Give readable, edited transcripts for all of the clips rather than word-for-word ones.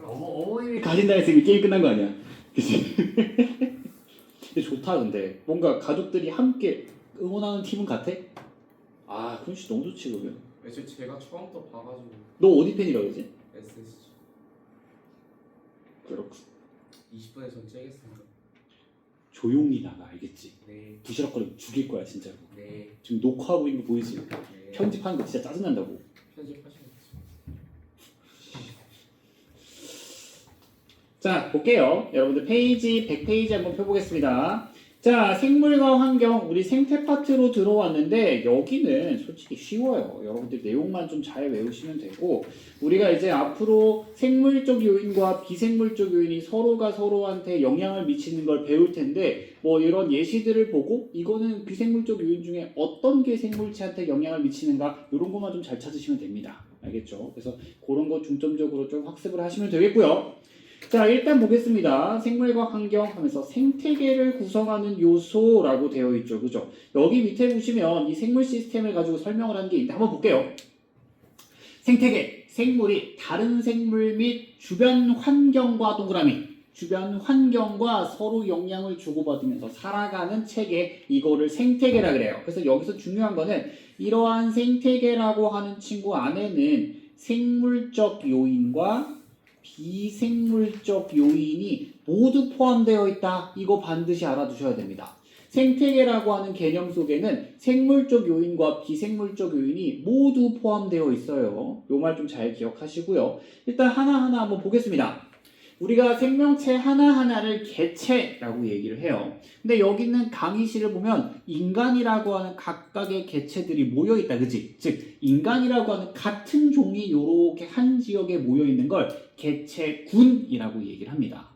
어머님이 가진다 했으니 게임 끝난 거 아니야? 그치? 근데 좋다 근데 뭔가 가족들이 함께 응원하는 팀은 같아? 아 그럼 너무 좋지 그러면. 제가 처음부터 봐가지고. 너 어디 팬이라고 그러지? SSG. 그렇군. 20분에 전 째겠습니다. 조용히 나가 알겠지? 네. 부시럭거리면 죽일 거야 진짜로. 네. 지금 녹화하고 있는 거 보이지? 네. 편집하는 거 진짜 짜증난다고. 편집하시면 자 볼게요. 여러분들 페이지 100페이지 한번 펴보겠습니다. 자 생물과 환경 우리 생태 파트로 들어왔는데 여기는 솔직히 쉬워요. 여러분들 내용만 좀 잘 외우시면 되고 우리가 이제 앞으로 생물적 요인과 비생물적 요인이 서로가 서로한테 영향을 미치는 걸 배울 텐데 뭐 이런 예시들을 보고 이거는 비생물적 요인 중에 어떤 게 생물체한테 영향을 미치는가 이런 것만 좀 잘 찾으시면 됩니다. 알겠죠? 그래서 그런 거 중점적으로 좀 학습을 하시면 되겠고요. 자 일단 보겠습니다. 생물과 환경 하면서 생태계를 구성하는 요소라고 되어 있죠. 그죠? 여기 밑에 보시면 이 생물 시스템을 가지고 설명을 하는 게 있는데 한번 볼게요. 생태계, 생물이 다른 생물 및 주변 환경과 동그라미 주변 환경과 서로 영향을 주고받으면서 살아가는 체계 이거를 생태계라 그래요. 그래서 여기서 중요한 거는 이러한 생태계라고 하는 친구 안에는 생물적 요인과 비생물적 요인이 모두 포함되어 있다. 이거 반드시 알아두셔야 됩니다. 생태계라고 하는 개념 속에는 생물적 요인과 비생물적 요인이 모두 포함되어 있어요. 요 말 좀 잘 기억하시고요. 일단 하나하나 한번 보겠습니다. 우리가 생명체 하나하나를 개체라고 얘기를 해요. 근데 여기 있는 강의실을 보면 인간이라고 하는 각각의 개체들이 모여있다. 그치? 즉 인간이라고 하는 같은 종이 요렇게 한 지역에 모여있는 걸 개체군이라고 얘기를 합니다.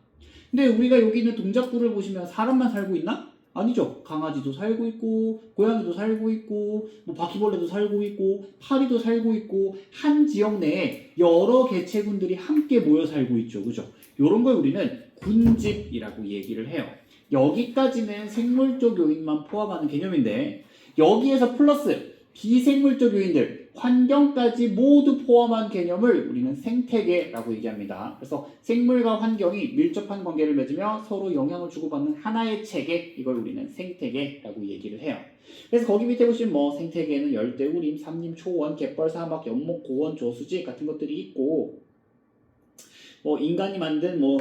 근데 우리가 여기 있는 동작구를 보시면 사람만 살고 있나? 아니죠. 강아지도 살고 있고 고양이도 살고 있고 뭐 바퀴벌레도 살고 있고 파리도 살고 있고 한 지역 내에 여러 개체군들이 함께 모여 살고 있죠. 그죠? 요런 걸 우리는 군집이라고 얘기를 해요. 여기까지는 생물적 요인만 포함하는 개념인데 여기에서 플러스 비생물적 요인들 환경까지 모두 포함한 개념을 우리는 생태계라고 얘기합니다. 그래서 생물과 환경이 밀접한 관계를 맺으며 서로 영향을 주고받는 하나의 체계 이걸 우리는 생태계라고 얘기를 해요. 그래서 거기 밑에 보시면 뭐 생태계는 열대우림, 삼림, 초원, 갯벌, 사막, 연못, 고원, 저수지 같은 것들이 있고 뭐 인간이 만든 뭐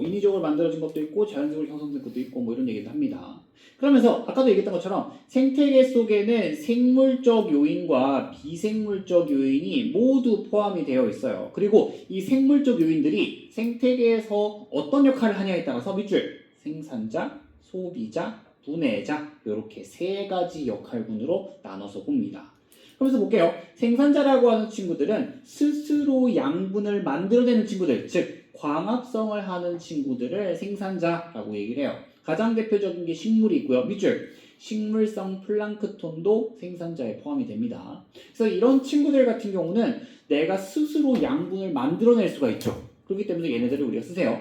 인위적으로 만들어진 것도 있고 자연적으로 형성된 것도 있고 뭐 이런 얘기도 합니다. 그러면서 아까도 얘기했던 것처럼 생태계 속에는 생물적 요인과 비생물적 요인이 모두 포함이 되어 있어요. 그리고 이 생물적 요인들이 생태계에서 어떤 역할을 하냐에 따라서 밑줄 생산자, 소비자, 분해자 이렇게 세 가지 역할군으로 나눠서 봅니다. 그러면서 볼게요. 생산자라고 하는 친구들은 스스로 양분을 만들어내는 친구들, 즉 광합성을 하는 친구들을 생산자라고 얘기를 해요. 가장 대표적인 게 식물이 있고요. 밑줄 식물성 플랑크톤도 생산자에 포함이 됩니다. 그래서 이런 친구들 같은 경우는 내가 스스로 양분을 만들어낼 수가 있죠. 그렇기 때문에 얘네들을 우리가 쓰세요.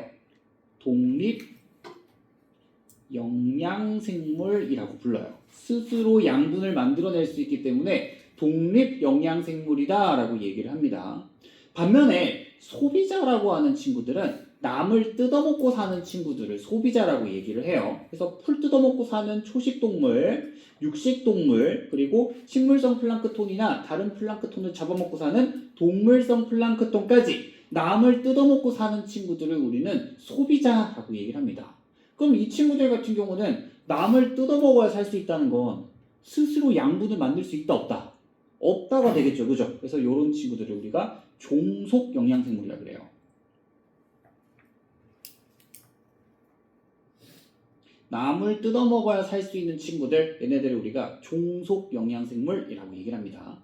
독립 영양생물이라고 불러요. 스스로 양분을 만들어낼 수 있기 때문에 독립 영양생물이다 라고 얘기를 합니다. 반면에 소비자라고 하는 친구들은 남을 뜯어먹고 사는 친구들을 소비자라고 얘기를 해요. 그래서 풀 뜯어먹고 사는 초식동물, 육식동물, 그리고 식물성 플랑크톤이나 다른 플랑크톤을 잡아먹고 사는 동물성 플랑크톤까지 남을 뜯어먹고 사는 친구들을 우리는 소비자라고 얘기를 합니다. 그럼 이 친구들 같은 경우는 남을 뜯어먹어야 살 수 있다는 건 스스로 양분을 만들 수 있다 없다? 없다가 되겠죠. 그죠? 그래서 이런 친구들을 우리가 종속 영양생물이라고 그래요. 남을 뜯어먹어야 살 수 있는 친구들 얘네들을 우리가 종속 영양생물이라고 얘기를 합니다.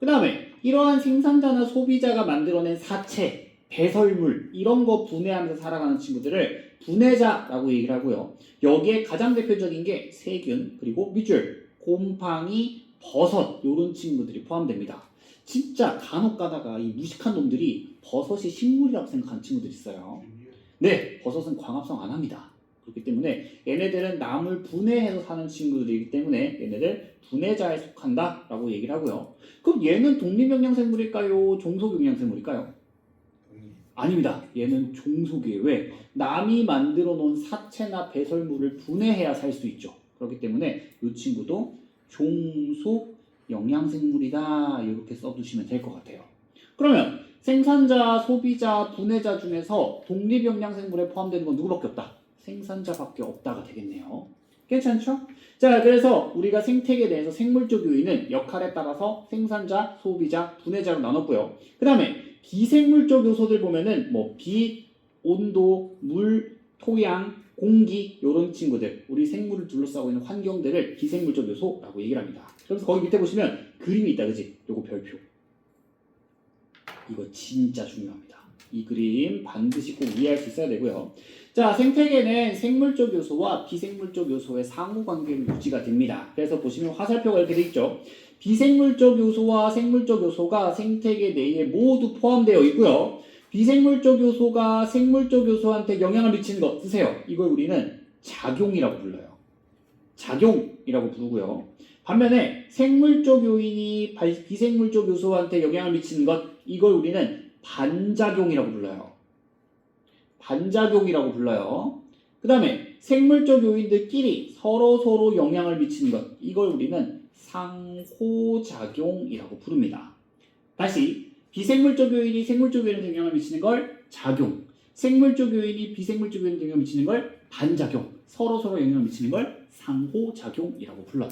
그 다음에 이러한 생산자나 소비자가 만들어낸 사체, 배설물 이런 거 분해하면서 살아가는 친구들을 분해자라고 얘기를 하고요. 여기에 가장 대표적인 게 세균 그리고 밑줄 곰팡이, 버섯 이런 친구들이 포함됩니다. 진짜 간혹 가다가 이 무식한 놈들이 버섯이 식물이라고 생각하는 친구들이 있어요. 네, 버섯은 광합성 안 합니다. 그렇기 때문에 얘네들은 남을 분해해서 사는 친구들이기 때문에 얘네들 분해자에 속한다 라고 얘기를 하고요. 그럼 얘는 독립영양생물일까요? 종속영양생물일까요? 아닙니다. 얘는 종속이에요. 왜? 남이 만들어 놓은 사체나 배설물을 분해해야 살 수 있죠. 그렇기 때문에 이 친구도 종속 영양생물이다. 이렇게 써두시면 될 것 같아요. 그러면 생산자, 소비자, 분해자 중에서 독립영양생물에 포함되는 건 누구밖에 없다? 생산자밖에 없다가 되겠네요. 괜찮죠? 자, 그래서 우리가 생태계에 대해서 생물적 요인은 역할에 따라서 생산자, 소비자, 분해자로 나눴고요. 그 다음에 비생물적 요소들 보면은 뭐 빛, 온도, 물, 토양, 공기 이런 친구들 우리 생물을 둘러싸고 있는 환경들을 비생물적 요소라고 얘기를 합니다. 그래서 거기 밑에 보시면 그림이 있다, 그지? 요거 별표. 이거 진짜 중요합니다. 이 그림 반드시 꼭 이해할 수 있어야 되고요. 자, 생태계는 생물적 요소와 비생물적 요소의 상호관계로 유지가 됩니다. 그래서 보시면 화살표가 이렇게 돼 있죠. 비생물적 요소와 생물적 요소가 생태계 내에 모두 포함되어 있고요. 비생물적 요소가 생물적 요소한테 영향을 미치는 것 쓰세요. 이걸 우리는 작용이라고 불러요. 작용이라고 부르고요. 반면에 생물적 요인이 비생물적 요소한테 영향을 미치는 것 이걸 우리는 반작용이라고 불러요. 반작용이라고 불러요. 그 다음에 생물적 요인들끼리 서로 영향을 미치는 것 이걸 우리는 상호작용이라고 부릅니다. 다시 비생물적 요인이 생물적 요인에 영향을 미치는 걸 작용, 생물적 요인이 비생물적 요인에 영향을 미치는 걸 반작용, 서로 영향을 미치는 걸 상호작용이라고 불러요.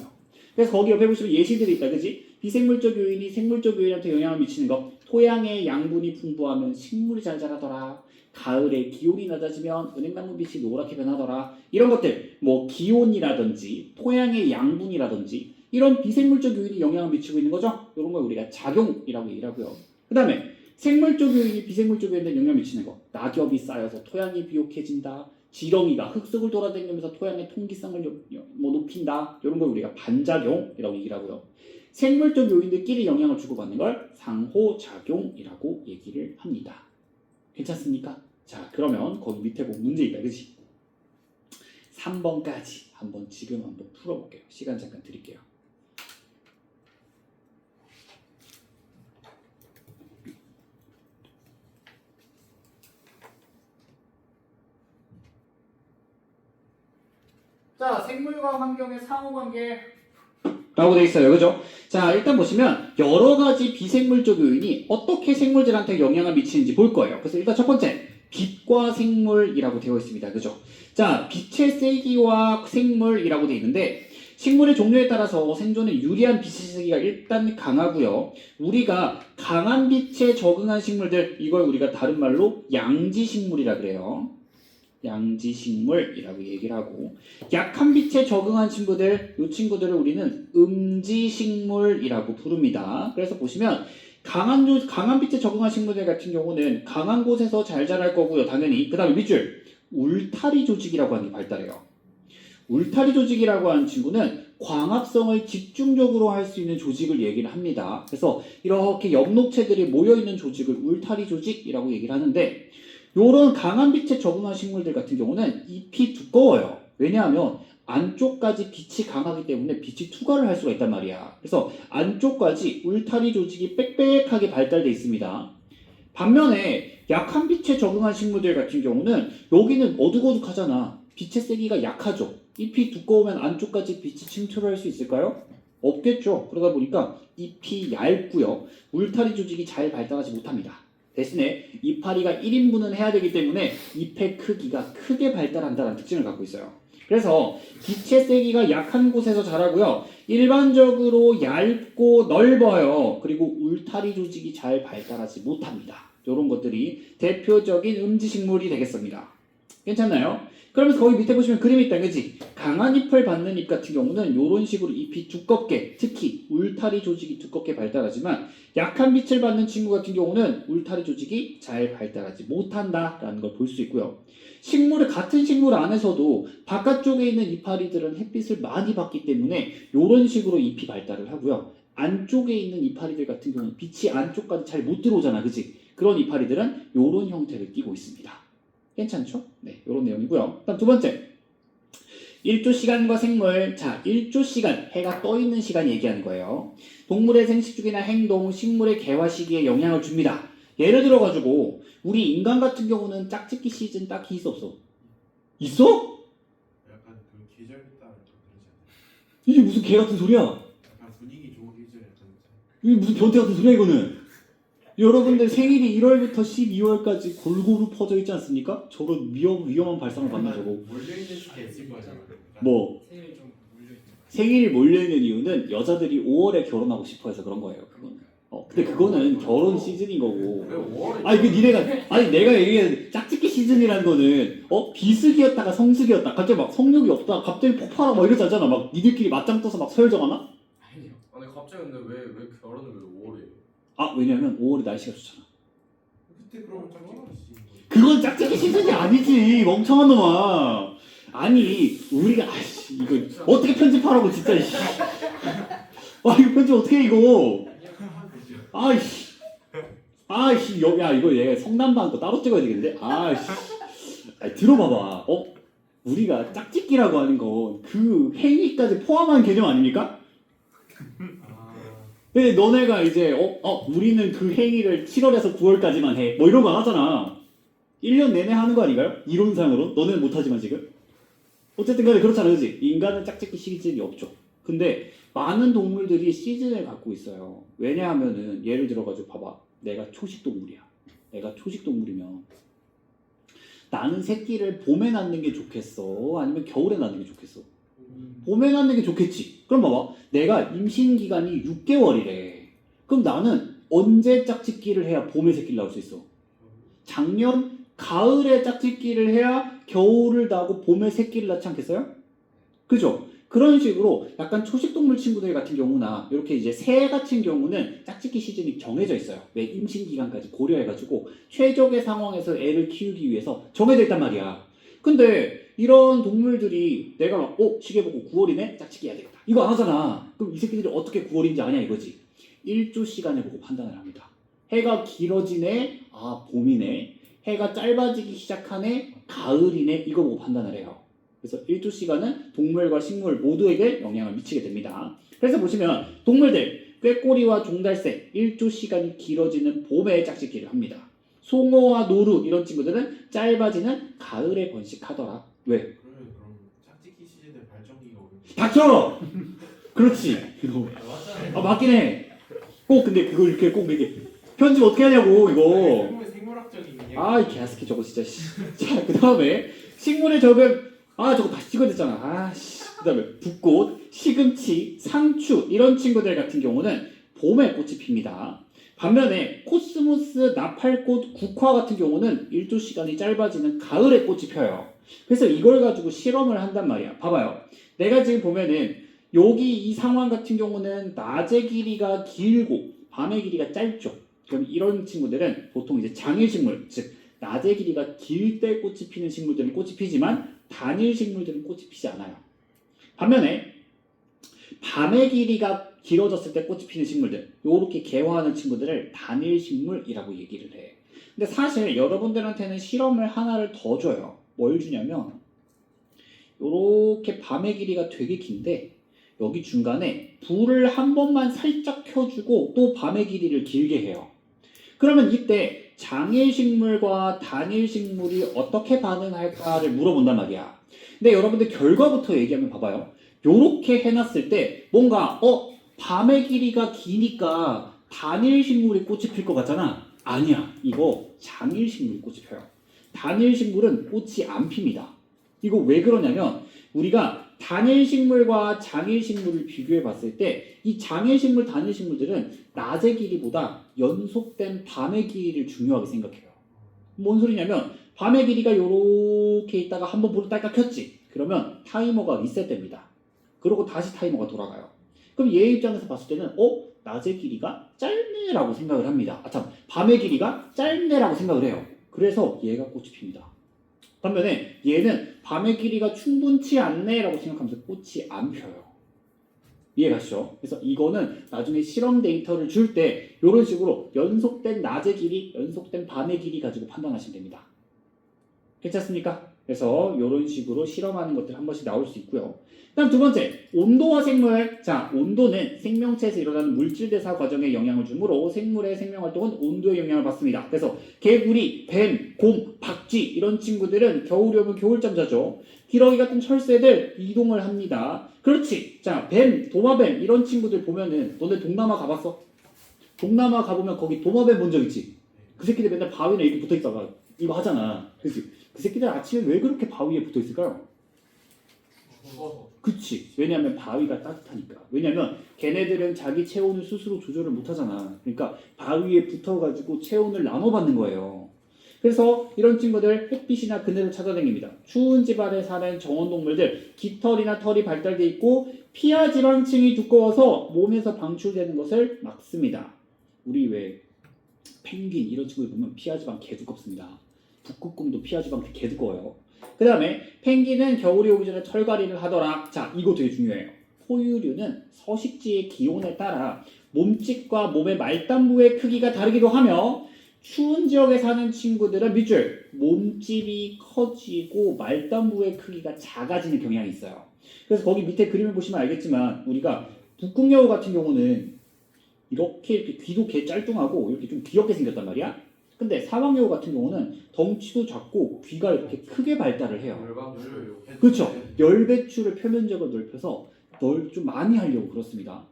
그래서 거기 옆에 보시면 예시들이 있다, 그지? 비생물적 요인이 생물적 요인한테 영향을 미치는 것, 토양의 양분이 풍부하면 식물이 잘 자라더라. 가을에 기온이 낮아지면 은행나무 빛이 노랗게 변하더라. 이런 것들, 뭐 기온이라든지 토양의 양분이라든지 이런 비생물적 요인이 영향을 미치고 있는 거죠. 이런 걸 우리가 작용이라고 얘기를 하고요. 그 다음에 생물적 요인이 비생물적 요인에 영향을 미치는 거, 낙엽이 쌓여서 토양이 비옥해진다. 지렁이가 흙속을 돌아다니면서 토양의 통기성을 높인다. 이런 걸 우리가 반작용이라고 얘기를 하고요. 생물적 요인들끼리 영향을 주고받는 걸 상호작용이라고 얘기를 합니다. 괜찮습니까? 자, 그러면 거기 밑에 보면 문제 있다, 그치? 3번까지 지금 한번 풀어볼게요. 시간 잠깐 드릴게요. 자, 생물과 환경의 상호관계 라고 되어 있어요. 그죠? 자, 일단 보시면 여러 가지 비생물적 요인이 어떻게 생물들한테 영향을 미치는지 볼 거예요. 그래서 일단 첫 번째, 빛과 생물이라고 되어 있습니다. 그죠? 자, 빛의 세기와 생물이라고 되어 있는데 식물의 종류에 따라서 생존에 유리한 빛의 세기가 일단 강하고요. 우리가 강한 빛에 적응한 식물들, 이걸 우리가 다른 말로 양지식물이라 그래요. 양지식물이라고 얘기를 하고, 약한 빛에 적응한 친구들, 이 친구들을 우리는 음지식물이라고 부릅니다. 그래서 보시면 강한 빛에 적응한 식물들 같은 경우는 강한 곳에서 잘 자랄 거고요. 당연히. 그 다음에 밑줄 울타리 조직이라고 하는 게 발달해요. 울타리 조직이라고 하는 친구는 광합성을 집중적으로 할 수 있는 조직을 얘기를 합니다. 그래서 이렇게 엽록체들이 모여있는 조직을 울타리 조직이라고 얘기를 하는데, 요런 강한 빛에 적응한 식물들 같은 경우는 잎이 두꺼워요. 왜냐하면 안쪽까지 빛이 강하기 때문에 빛이 투과를 할 수가 있단 말이야. 그래서 안쪽까지 울타리 조직이 빽빽하게 발달되어 있습니다. 반면에 약한 빛에 적응한 식물들 같은 경우는 여기는 어둑어둑하잖아. 빛의 세기가 약하죠. 잎이 두꺼우면 안쪽까지 빛이 침투를 할 수 있을까요? 없겠죠. 그러다 보니까 잎이 얇고요. 울타리 조직이 잘 발달하지 못합니다. 대신에 이파리가 1인분은 해야 되기 때문에 잎의 크기가 크게 발달한다는 특징을 갖고 있어요. 그래서 빛의 세기가 약한 곳에서 자라고요. 일반적으로 얇고 넓어요. 그리고 울타리 조직이 잘 발달하지 못합니다. 이런 것들이 대표적인 음지식물이 되겠습니다. 괜찮나요? 그러면서 거기 밑에 보시면 그림이 있다, 그지? 강한 잎을 받는 잎 같은 경우는 이런 식으로 잎이 두껍게, 특히 울타리 조직이 두껍게 발달하지만 약한 빛을 받는 친구 같은 경우는 울타리 조직이 잘 발달하지 못한다라는 걸 볼 수 있고요. 같은 식물 안에서도 바깥쪽에 있는 이파리들은 햇빛을 많이 받기 때문에 이런 식으로 잎이 발달을 하고요. 안쪽에 있는 이파리들 같은 경우는 빛이 안쪽까지 잘 못 들어오잖아, 그지? 그런 이파리들은 이런 형태를 띠고 있습니다. 괜찮죠? 네, 이런 내용이고요. 다음 두 번째, 일조 시간과 생물. 자, 일조 시간, 해가 떠 있는 시간 얘기하는 거예요. 동물의 생식주기나 행동, 식물의 개화 시기에 영향을 줍니다. 예를 들어가지고 우리 인간 같은 경우는 짝짓기 시즌 딱히 있어 없어? 있어? 약간 그 계절 따라 좀 그러지 않나요? 이게 무슨 개 같은 소리야? 약간 분위기 좋은 계절 약간 이게 무슨 변태 같은 소리야 이거는? 여러분들 생일이 1월부터 12월까지 골고루 퍼져 있지 않습니까? 저런 위험한 발상을 받는 저거. 몰려있는 게 있을 거예요. 약간. 뭐 생일이 좀 물려 있는 거. 생일이 몰려있는 이유는 여자들이 5월에 결혼하고 싶어 해서 그런 거예요. 그건. 근데 그거는 결혼 시즌인 거고. 왜 5월에? 아니 그 니네가 아니 내가 얘기한 짝짓기 시즌이라는 거는 비수기였다가 성수기였다 갑자기 막 성욕이 없다 갑자기 폭발하고 막 이러지 않잖아. 막 니들끼리 맞짱 떠서 막 서열 정하나? 아니요. 아니 갑자기 근데 왜 결혼을 왜 5월에? 아 왜냐면 5월에 날씨가 좋잖아. 그때 그러면 짝짓기 시즌 그건 짝짓기 시즌이 아니지 멍청한 놈아. 아니 우리가 아씨 이거 어떻게 편집하라고 진짜 이씨. 아 이거 편집 어떻게 해 이거. 아이씨 야 이거 얘 성남방 거 따로 찍어야 되겠는데. 아이씨 아니, 들어봐봐. 우리가 짝짓기라고 하는 건 그 행위까지 포함한 개념 아닙니까? 아 근데 너네가 이제 우리는 그 행위를 7월에서 9월까지만 해. 뭐 이런 거 안 하잖아. 1년 내내 하는 거 아닌가요? 이론상으로. 너네는 못하지만 지금. 어쨌든 간에 그렇잖아. 그지? 인간은 짝짓기 시즌이 없죠. 근데 많은 동물들이 시즌을 갖고 있어요. 왜냐하면은 예를 들어가지고 봐봐. 내가 초식동물이야. 내가 초식동물이면 나는 새끼를 봄에 낳는 게 좋겠어? 아니면 겨울에 낳는 게 좋겠어? 봄에 낳는 게 좋겠지. 그럼 봐봐. 내가 임신 기간이 6개월이래. 그럼 나는 언제 짝짓기를 해야 봄에 새끼를 낳을 수 있어? 작년 가을에 짝짓기를 해야 겨울을 낳고 봄에 새끼를 낳지 않겠어요? 그죠? 그런 식으로 약간 초식동물 친구들 같은 경우나 이렇게 이제 새 같은 경우는 짝짓기 시즌이 정해져 있어요. 왜 임신 기간까지 고려해가지고 최적의 상황에서 애를 키우기 위해서 정해져 있단 말이야. 근데 이런 동물들이 내가 막 시계 보고 9월이네? 짝짓기 해야 되겠다. 이거 안 하잖아. 그럼 이 새끼들이 어떻게 9월인지 아냐 이거지. 일조 시간을 보고 판단을 합니다. 해가 길어지네? 아 봄이네. 해가 짧아지기 시작하네? 가을이네? 이거 보고 판단을 해요. 그래서 일조 시간은 동물과 식물 모두에게 영향을 미치게 됩니다. 그래서 보시면 동물들 꾀꼬리와 종달새 일조 시간이 길어지는 봄에 짝짓기를 합니다. 송어와 노루 이런 친구들은 짧아지는 가을에 번식하더라. 왜? 그러면 그럼 짝짓기 시즌에 발정기가 오는 닥쳐! 그렇지. 맞잖아요. 맞긴 해. 꼭 근데 그걸 이렇게 꼭 이렇게 편집 어떻게 하냐고 이거. 생물학적인 이 개새끼 저거 진짜. 자, 그 다음에 식물의 적은 저거 다시 찍어야 되잖아. 그 다음에 붓꽃, 시금치, 상추 이런 친구들 같은 경우는 봄에 꽃이 핍니다. 반면에 코스모스, 나팔꽃, 국화 같은 경우는 일조 시간이 짧아지는 가을에 꽃이 펴요. 그래서 이걸 가지고 실험을 한단 말이야. 봐봐요. 내가 지금 보면은 여기 이 상황 같은 경우는 낮의 길이가 길고 밤의 길이가 짧죠. 그럼 이런 친구들은 보통 이제 장일식물, 즉 낮의 길이가 길 때 꽃이 피는 식물들은 꽃이 피지만 단일 식물들은 꽃이 피지 않아요. 반면에 밤의 길이가 길어졌을 때 꽃이 피는 식물들, 요렇게 개화하는 친구들을 단일 식물이라고 얘기를 해. 근데 사실 여러분들한테는 실험을 하나를 더 줘요. 뭘 주냐면 요렇게 밤의 길이가 되게 긴데 여기 중간에 불을 한 번만 살짝 켜주고 또 밤의 길이를 길게 해요. 그러면 이때 장일식물과 단일식물이 어떻게 반응할까를 물어본단 말이야. 근데 여러분들 결과부터 얘기하면 봐봐요. 요렇게 해놨을 때 뭔가 밤의 길이가 기니까 단일식물이 꽃이 필 것 같잖아. 아니야. 이거 장일식물이 꽃이 펴요. 단일식물은 꽃이 안 핍니다. 이거 왜 그러냐면 우리가 단일식물과 장일식물을 비교해 봤을 때 이 장일식물, 단일식물들은 낮의 길이보다 연속된 밤의 길이를 중요하게 생각해요. 뭔 소리냐면 밤의 길이가 요렇게 있다가 한번 불을 딸깍 켰지. 그러면 타이머가 리셋됩니다. 그러고 다시 타이머가 돌아가요. 그럼 얘 입장에서 봤을 때는 낮의 길이가 짧네라고 생각을 합니다. 밤의 길이가 짧네라고 생각을 해요. 그래서 얘가 꽃이 핍니다. 반면에 얘는 밤의 길이가 충분치 않네라고 생각하면서 꽃이 안 펴요. 이해가시죠? 그래서 이거는 나중에 실험 데이터를 줄 때 이런 식으로 연속된 낮의 길이, 연속된 밤의 길이 가지고 판단하시면 됩니다. 괜찮습니까? 그래서 이런 식으로 실험하는 것들 한 번씩 나올 수 있고요. 다음 두 번째, 온도와 생물. 자, 온도는 생명체에서 일어나는 물질 대사 과정에 영향을 주므로 생물의 생명 활동은 온도에 영향을 받습니다. 그래서 개구리, 뱀, 곰, 박쥐 이런 친구들은 겨울이 오면 겨울잠 자죠. 기러기 같은 철새들 이동을 합니다. 그렇지. 자, 뱀, 도마뱀 이런 친구들 보면은 너네 동남아 가봤어? 동남아 가보면 거기 도마뱀 본 적 있지? 그 새끼들 맨날 바위에 이렇게 붙어있다가 이거 하잖아. 그치? 그 새끼들 아침에 왜 그렇게 바위에 붙어있을까요? 추워서. 그치. 왜냐면 바위가 따뜻하니까. 왜냐면 걔네들은 자기 체온을 스스로 조절을 못하잖아. 그러니까 바위에 붙어가지고 체온을 나눠받는 거예요. 그래서 이런 친구들 햇빛이나 그늘을 찾아다닙니다. 추운 집안에 사는 정원동물들 깃털이나 털이 발달돼 있고 피하 지방층이 두꺼워서 몸에서 방출되는 것을 막습니다. 우리 왜 펭귄 이런 친구들 보면 피하 지방 개 두껍습니다. 북극곰도 피하 지방 개 두꺼워요. 그 다음에 펭귄은 겨울이 오기 전에 털갈이를 하더라. 자, 이거 되게 중요해요. 포유류는 서식지의 기온에 따라 몸집과 몸의 말단부의 크기가 다르기도 하며 추운 지역에 사는 친구들은 밑줄 몸집이 커지고 말단부의 크기가 작아지는 경향이 있어요. 그래서 거기 밑에 그림을 보시면 알겠지만 우리가 북극여우 같은 경우는 이렇게 귀도 개 짤뚱하고 이렇게 좀 귀엽게 생겼단 말이야. 근데 사막여우 같은 경우는 덩치도 작고 귀가 이렇게 크게 발달을 해요. 열방울요. 그렇죠. 열 배출을 표면적으로 넓혀서 좀 많이 하려고 그렇습니다.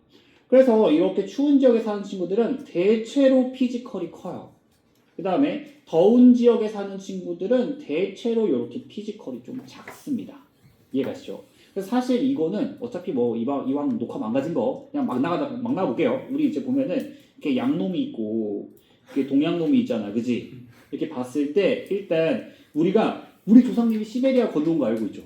그래서 이렇게 추운 지역에 사는 친구들은 대체로 피지컬이 커요. 그 다음에 더운 지역에 사는 친구들은 대체로 이렇게 피지컬이 좀 작습니다. 이해가시죠? 그래서 사실 이거는 어차피 뭐 이왕 녹화 망가진 거 그냥 막 나가볼게요. 우리 이제 보면은 이렇게 양놈이 있고 이렇게 동양놈이 있잖아, 그지? 이렇게 봤을 때 일단 우리 조상님이 시베리아 건너온 거 알고 있죠?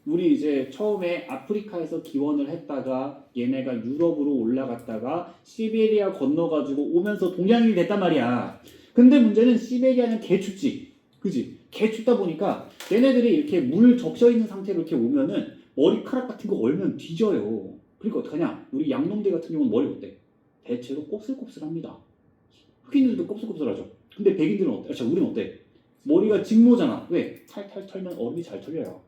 우리 이제 처음에 아프리카에서 기원을 했다가 얘네가 유럽으로 올라갔다가 시베리아 건너가지고 오면서 동양인이 됐단 말이야. 근데 문제는 시베리아는 개 춥지, 그지? 개 춥다 보니까 얘네들이 이렇게 물 적셔 있는 상태로 이렇게 오면은 머리카락 같은 거 얼면 뒤져요. 그러니까 어떡하냐? 우리 양놈들 같은 경우는 머리 어때? 대체로 곱슬곱슬합니다. 흑인들도 곱슬곱슬하죠. 근데 백인들은 어때? 우리는 어때? 머리가 직모잖아. 왜? 탈탈 털면 얼음이 잘 털려요.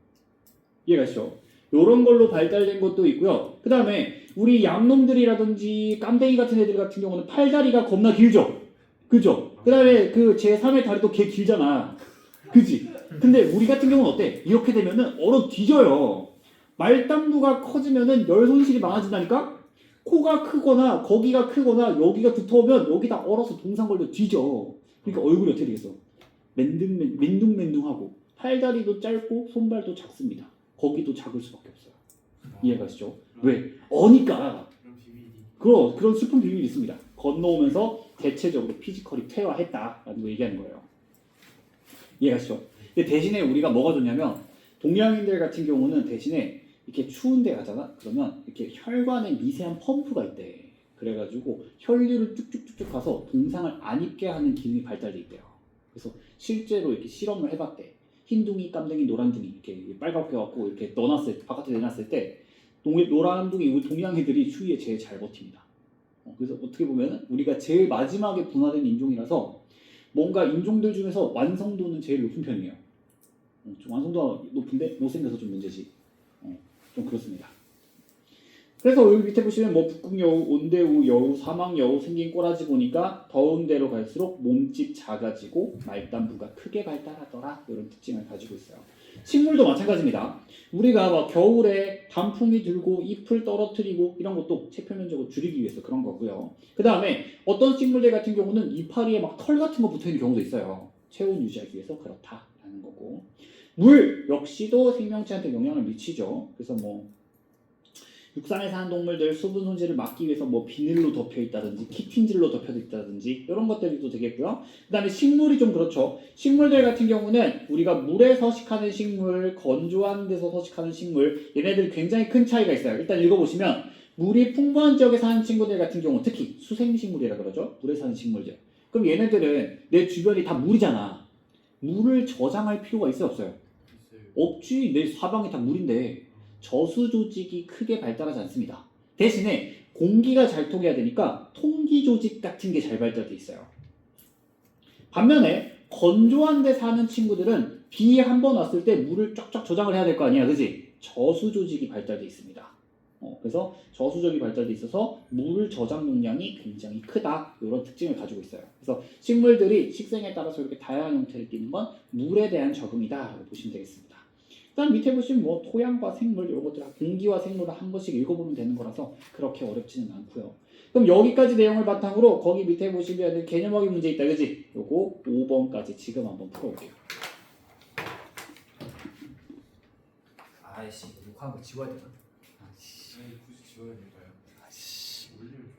이해가시죠? 요런 걸로 발달된 것도 있고요. 그 다음에 우리 양놈들이라든지 깜댕이 같은 애들 같은 경우는 팔다리가 겁나 길죠? 그죠? 그 다음에 그 제3의 다리도 개 길잖아. 그지? 근데 우리 같은 경우는 어때? 이렇게 되면은 얼어 뒤져요. 말단부가 커지면은 열 손실이 많아진다니까? 코가 크거나 거기가 크거나 여기가 두터우면 여기다 얼어서 동상 걸려 뒤져. 그러니까 얼굴이 어떻게 되겠어? 맨둥맨둥하고 팔다리도 짧고 손발도 작습니다. 거기도 작을 수밖에 없어요. 이해가시죠? 왜? 어니까. 그런 비밀이. 그런 슬픈 비밀이 있습니다. 건너오면서 대체적으로 피지컬이 퇴화했다라는 거 얘기하는 거예요. 이해가시죠? 근데 대신에 우리가 뭐가 좋냐면 동양인들 같은 경우는 대신에 이렇게 추운 데 가잖아? 그러면 이렇게 혈관에 미세한 펌프가 있대. 그래가지고 혈류를 쭉쭉쭉쭉 가서 동상을 안 입게 하는 기능이 발달돼 있대요. 그래서 실제로 이렇게 실험을 해봤대. 흰둥이, 깜둥이, 노란둥이 이렇게 빨갛게 갖고 이렇게 바깥에 내놨을 때 노란둥이 우리 동양인들이 추위에 제일 잘 버팁니다. 그래서 어떻게 보면 우리가 제일 마지막에 분화된 인종이라서 뭔가 인종들 중에서 완성도는 제일 높은 편이에요. 좀 완성도가 높은데 못생겨서 좀 문제지. 좀 그렇습니다. 그래서 여기 밑에 보시면 뭐 북극여우, 온대우, 여우, 사막여우 생긴 꼬라지 보니까 더운 데로 갈수록 몸집 작아지고 말단부가 크게 발달하더라. 이런 특징을 가지고 있어요. 식물도 마찬가지입니다. 우리가 막 겨울에 단풍이 들고 잎을 떨어뜨리고 이런 것도 체표면적을 줄이기 위해서 그런 거고요. 그 다음에 어떤 식물들 같은 경우는 이파리에 막 털 같은 거 붙어있는 경우도 있어요. 체온 유지하기 위해서 그렇다라는 거고. 물 역시도 생명체한테 영향을 미치죠. 그래서 뭐 육상에 사는 동물들 수분 손실을 막기 위해서 뭐 비닐로 덮여 있다든지 키틴질로 덮여 있다든지 이런 것들도 되겠고요. 그 다음에 식물이 좀 그렇죠. 식물들 같은 경우는 우리가 물에 서식하는 식물, 건조한 데서 서식하는 식물 얘네들 굉장히 큰 차이가 있어요. 일단 읽어보시면 물이 풍부한 지역에 사는 친구들 같은 경우 특히 수생식물이라 그러죠. 물에 사는 식물들. 그럼 얘네들은 내 주변이 다 물이잖아. 물을 저장할 필요가 있어요, 없어요? 없지. 내 사방이 다 물인데 저수 조직이 크게 발달하지 않습니다. 대신에 공기가 잘 통해야 되니까 통기 조직 같은 게 잘 발달돼 있어요. 반면에 건조한 데 사는 친구들은 비 한 번 왔을 때 물을 쫙쫙 저장을 해야 될 거 아니야, 그지? 저수 조직이 발달돼 있습니다. 그래서 저수족이 발달돼 있어서 물 저장 용량이 굉장히 크다, 이런 특징을 가지고 있어요. 그래서 식물들이 식생에 따라서 이렇게 다양한 형태를 띠는 건 물에 대한 적응이다라고 보시면 되겠습니다. 일단 밑에 보시면 뭐 토양과 생물 이런 것들, 공기와 생물을 한 번씩 읽어보면 되는 거라서 그렇게 어렵지는 않고요. 그럼 여기까지 내용을 바탕으로 거기 밑에 보시면 개념학의 문제 있다, 그지? 요거 5번까지 지금 한번 풀어볼게요. 아이씨, 녹화한 거 지워야 되나? 아니 굳이 지워야 될까요? 아이씨. 올리면